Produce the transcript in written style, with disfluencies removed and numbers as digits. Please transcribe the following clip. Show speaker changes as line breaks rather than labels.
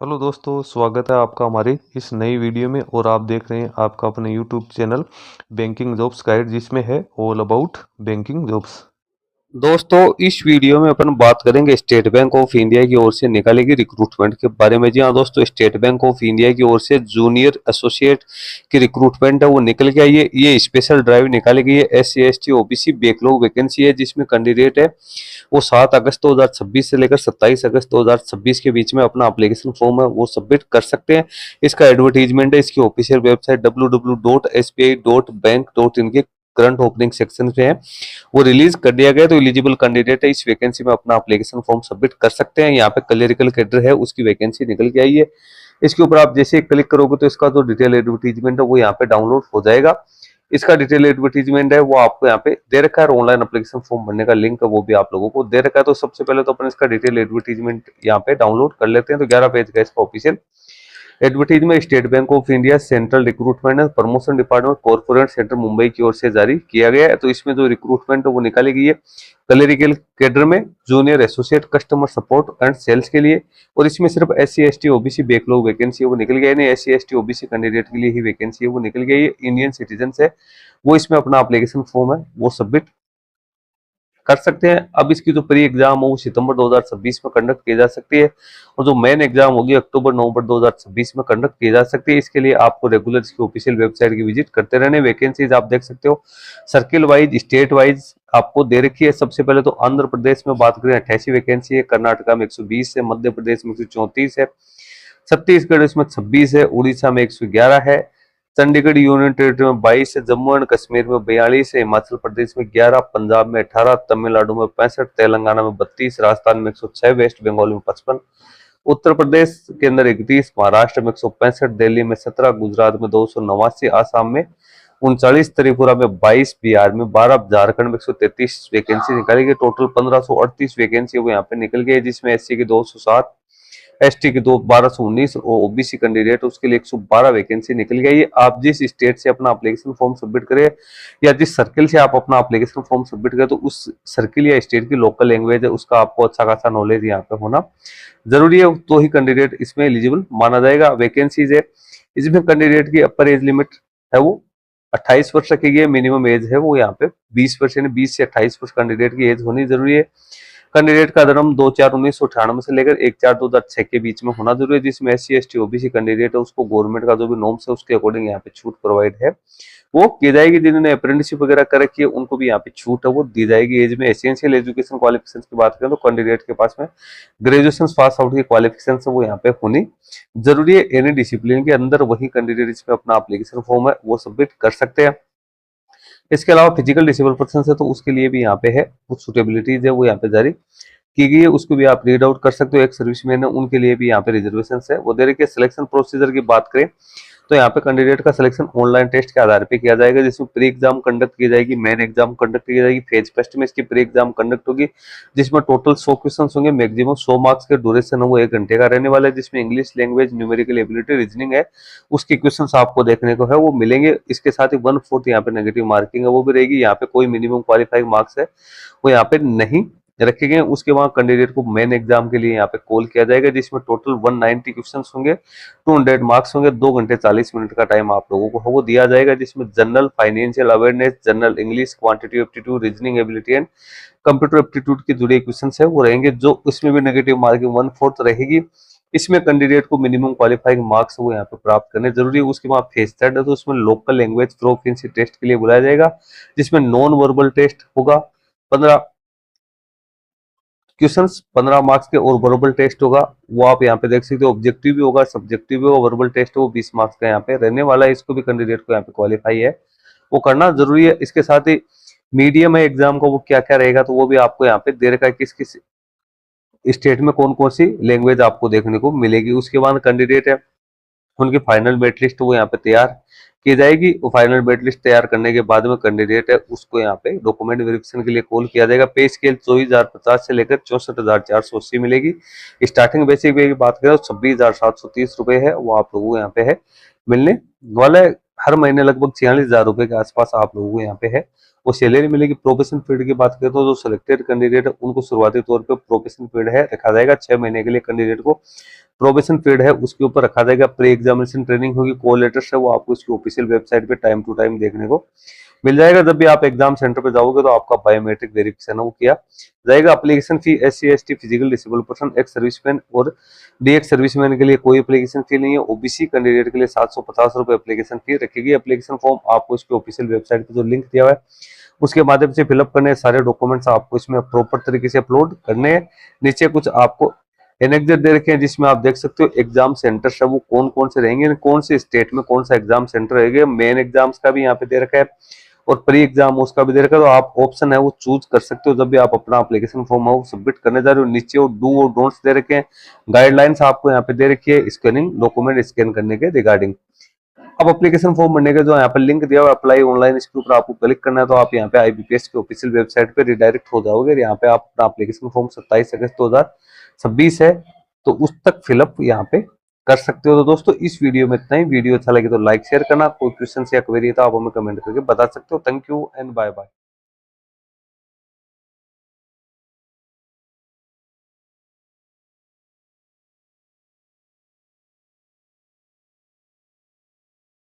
Hello दोस्तों, स्वागत है आपका हमारी इस नई वीडियो में। और आप देख रहे हैं आपका अपने YouTube channel banking jobs guide, जिसमें है ऑल अबाउट बैंकिंग जॉब्स। दोस्तों, इस वीडियो में अपन बात करेंगे स्टेट बैंक ऑफ इंडिया की ओर से निकाली गई रिक्रूटमेंट के बारे में। जी हाँ दोस्तों, स्टेट बैंक ऑफ इंडिया की ओर से जूनियर एसोसिएट की रिक्रूटमेंट है वो निकल के आई है। ये स्पेशल ड्राइव निकाली गई है। SC ST OBC backlog vacancy है, जिसमें कैंडिडेट है वो 7 अगस्त 2026 से लेकर 27 अगस्त 2026 के बीच में अपना एप्लीकेशन फॉर्म है वो सबमिट कर सकते हैं। इसका एडवर्टीजमेंट है इसकी ऑफिशियल वेबसाइट www.sbi.bank.in के करंट ओपनिंग सेक्शन पे है, वो रिलीज कर दिया गया। तो एलिजिबल कैंडिडेट है इस वैकेंसी में अपना एप्लीकेशन फॉर्म सबमिट कर सकते हैं। यहाँ पे क्लरिकल कैडर है उसकी वैकेंसी निकल के आई है। इसके ऊपर आप जैसे क्लिक करोगे तो इसका जो डिटेल एडवर्टीजमेंट है वो यहाँ पे डाउनलोड हो जाएगा। इसका डिटेल एडवर्टीजमेंट है वो आपको यहाँ पे दे रखा है। ऑनलाइन एप्लीकेशन फॉर्म भरने का लिंक है वो भी आप लोगों को दे रखा है। तो सबसे पहले तो अपन इसका डिटेल एडवर्टीजमेंट यहाँ पे डाउनलोड कर लेते हैं। तो 11 पेज का इसका official advertisement state bank of India central recruitment and promotion department corporate centre Mumbai की ओर से जारी किया गया है। तो इसमें जो रिक्रूटमेंट है वो निकाली गई है क्लरिकल कैडर में junior associate customer support and sales के लिए। और इसमें सिर्फ SC ST OBC backlog vacancy है वो निकल गई है। नहीं, SC ST OBC कैंडिडेट के लिए ही वैकेंसी है वो निकल गई है। इंडियन सिटीजन है वो इसमें अपना एप्लीकेशन फॉर्म है वो सबमिट कर सकते हैं। अब इसकी जो प्री एग्जाम हो वो सितंबर 2026 में कंडक्ट की जा सकती है, और जो मेन एग्जाम होगी अक्टूबर नवंबर 2026 में कंडक्ट की जा सकती है। इसके लिए आपको रेगुलर इसकी ऑफिशियल वेबसाइट की विजिट करते रहने। वैकेंसीज आप देख सकते हो सर्किल वाइज स्टेट वाइज आपको दे रखी है। सबसे पहले तो आंध्र प्रदेश में बात करें 88 वैकेंसी है, कर्नाटका में 120 है, मध्य प्रदेश में 134 है, छत्तीसगढ़ इसमें 26 है, उड़ीसा में 111 है, चंडीगढ़ यूनियन टेरिटरी में 22 है, जम्मू एंड कश्मीर में 42 है, हिमाचल प्रदेश में 11, पंजाब में 18, तमिलनाडु में 65, तेलंगाना में 32, राजस्थान में 106, वेस्ट बंगाल में 55, उत्तर प्रदेश के अंदर 31, महाराष्ट्र में 165, दिल्ली में 17, गुजरात में 289, आसाम में 39, त्रिपुरा में 22, बिहार में 12, झारखंड में 133 वैकेंसी निकाली गई। टोटल 1538 वैकेंसी वो यहाँ पे निकल गई है, जिसमें SC की 207, ST की 1219 और OBC कैंडिडेट उसके लिए 112 वैकेंसी निकल गई है। आप जिस स्टेट से अपना एप्लीकेशन फॉर्म सबमिट करें या जिस सर्किल से आप अपना एप्लीकेशन फॉर्म सबमिट करें, तो उस सर्किल या स्टेट की लोकल लैंग्वेज है उसका आपको अच्छा खासा नॉलेज यहाँ पे होना जरूरी है, तो ही कैंडिडेट इसमें एलिजिबल माना जाएगा। वैकेंसीज है इसमें कैंडिडेट की अपर एज लिमिट है वो 28 वर्ष रखी गई है। मिनिमम एज है वो यहाँ पे 20 वर्ष, यानी 20 से 28 वर्ष कैंडिडेट की एज होनी जरूरी है। कैंडिडेट का जन्म 2/4/1998 से लेकर 1/4/2006 के बीच में होना जरूरी है। जिसमें SC ST OBC कैंडिडेट है उसको गवर्नमेंट का जो भी नॉर्म्स है उसके अकॉर्डिंग यहाँ पे छूट प्रोवाइड है वो की जाएगी। जिन्होंने अप्रेंटिसशिप वगैरह कर रखी है उनको भी यहाँ पे छूट है वो दी जाएगी। एज में एसेंशियल एजुकेशन क्वालिफिकेशन की बात करें तो कैंडिडेट के पास में ग्रेजुएशन पास आउट की क्वालिफिकेशन वो यहाँ पे होनी जरूरी है। एनी डिसिप्लिन के अंदर वही कैंडिडेट इसमें अपना एप्लीकेशन फॉर्म है वो सबमिट कर सकते हैं। इसके अलावा फिजिकल डिसेबल पर्सन है तो उसके लिए भी यहाँ पे है कुछ सुटेबिलिटीज है वो यहाँ पे जारी की गई है, उसको भी आप रीड आउट कर सकते हो। एक सर्विसमैन है उनके लिए भी यहाँ पे रिजर्वेशन है वो दे रखी है। सिलेक्शन प्रोसीजर की बात करें तो यहाँ पे कैंडिडेट का सिलेक्शन ऑनलाइन टेस्ट के आधार पे किया जाएगा, जिसमें प्री एग्जाम कंडक्ट की जाएगी, मेन एग्जाम कंडक्ट की जाएगी, फेज फर्स्ट में इसकी प्री एग्जाम कंडक्ट होगी, जिसमें टोटल 100 क्वेश्चन होंगे, मैक्सिमम 100 मार्क्स के ड्यूरेशन है वो 1 घंटे का रहने वाला है, जिसमें English language, numerical ability, reasoning है उसके क्वेश्चन आपको देखने को है वो मिलेंगे। इसके साथ ही 1/4 यहाँ पे नेगेटिव मार्किंग है वो भी रहेगी। यहाँ पे कोई मिनिमम क्वालिफाइंग मार्क्स है वो यहाँ पे नहीं रखे गए। उसके बाद कैंडिडेट को मेन एग्जाम के लिए यहाँ पे कॉल किया जाएगा, जिसमें टोटल 190 क्वेश्चन होंगे, 200 मार्क्स होंगे, 2 घंटे 40 मिनट का टाइम आप लोगों को वो दिया जाएगा, जिसमें general financial awareness, general English, quantity aptitude, reasoning ability and computer aptitude के जुड़े क्वेश्चन है वो रहेंगे, जो उसमें भी नेगेटिव मार्किंग 1/4 रहेगी। इसमें कैंडिडेट को मिनिमम क्वालिफाइंग मार्क्स वो यहाँ पे प्राप्त करने जरूरी है। उसके बाद फेज थर्ड है तो उसमें लोकल लैंग्वेज प्रोफिशिएंसी टेस्ट के लिए बुलाया जाएगा, जिसमें नॉन वर्बल टेस्ट होगा 15 क्वेश्चंस 15 मार्क्स के, और वर्बल टेस्ट होगा वो आप यहाँ पे देख सकते हो। ऑब्जेक्टिव भी होगा, सब्जेक्टिव भी होगा, वर्बल टेस्ट वो 20 मार्क्स का यहाँ पे रहने वाला है। इसको भी कैंडिडेट को यहाँ पे क्वालिफाई है वो करना जरूरी है। इसके साथ ही मीडियम है एग्जाम का वो क्या क्या रहेगा तो वो भी आपको यहाँ पे दे रखा है, किस किस स्टेट में कौन कौन सी लैंग्वेज आपको देखने को मिलेगी। उसके बाद कैंडिडेट है उनकी फाइनल मेरिट लिस्ट वो यहाँ पे तैयार की जाएगी। वो फाइनल मेरिट लिस्ट तैयार करने के बाद में कैंडिडेट है उसको यहाँ पे डॉक्यूमेंट वेरिफिकेशन के लिए कॉल किया जाएगा। पे स्केल 24,050 से लेकर 64,480 मिलेगी। स्टार्टिंग बेसिक पे की बात करें तो 26,730 रुपए है वो आप लोगों को यहाँ पे है मिलने वाला है। हर महीने लगभग 46,000 रुपए के आसपास आप लोगों को यहाँ पे है वो सैलरी मिलेगी। प्रोबेशन पीरियड की बात करें तो जो सिलेक्टेड कैंडिडेट है उनको शुरुआती तौर पे प्रोबेशन पीरियड है रखा जाएगा 6 महीने के लिए। कैंडिडेट को प्रोबेशन पीरियड है उसके ऊपर रखा जाएगा। प्री एग्जामिनेशन ट्रेनिंग होगी, कॉल लेटर्स है वो आपको इसकी ऑफिशियल वेबसाइट पे टाइम टू टाइम देखने को मिल जाएगा। जब भी आप एग्जाम सेंटर पे जाओगे तो आपका बायोमेट्रिक वेरिफिकेशन वो किया जाएगा। Application fee SC ST physical disable person, ex serviceman और DX सर्विसमैन के लिए कोई एप्लीकेशन फी नहीं है। OBC कैंडिडेट के लिए 750 रुपए एप्लीकेशन फी रखेगी। एप्लीकेशन फॉर्म आपको इसके ऑफिशियल वेबसाइट पे जो लिंक दिया हुआ है उसके माध्यम से फिलअप करने हैं। सारे डॉक्यूमेंट्स आपको इसमें प्रॉपर तरीके से अपलोड करने हैं। नीचे कुछ आपको एनेक्जर दे रखे हैं जिसमें आप देख सकते हो एग्जाम सेंटर है वो कौन कौन से रहेंगे, कौन से स्टेट में कौन सा एग्जाम सेंटर रहेगा। मेन एग्जाम्स का भी यहाँ पे दे रखा है और प्री एग्जाम उसका भी दे रखा है। तो आप ऑप्शन है वो चूज कर सकते हो जब भी आप अपना एप्लीकेशन फॉर्म है वो सबमिट करने जा रहे हो। नीचे वो डू और डोंट्स दे रखे हैं, गाइडलाइंस आपको यहाँ पे दे रखी है स्कैनिंग डॉक्यूमेंट स्कैन करने के रिगार्डिंग। अब एप्लीकेशन फॉर्म भरने का जो यहाँ पर लिंक दिया हुआ है अप्लाई ऑनलाइन, इसके ऊपर आपको क्लिक करना है तो आप यहाँ पे IBPS की ऑफिशियल वेबसाइट पे रिडायरेक्ट हो जाओगे। यहाँ पे आप अपना एप्लीकेशन फॉर्म 27 अगस्त 2026 है तो उस तक फिलअप यहाँ पे कर सकते हो। तो दोस्तों इस वीडियो में इतना ही। वीडियो अच्छा लगे तो लाइक शेयर करना। कोई क्वेश्चन या क्वेरी तो आप हमें कमेंट करके बता सकते हो। Thank you and bye bye.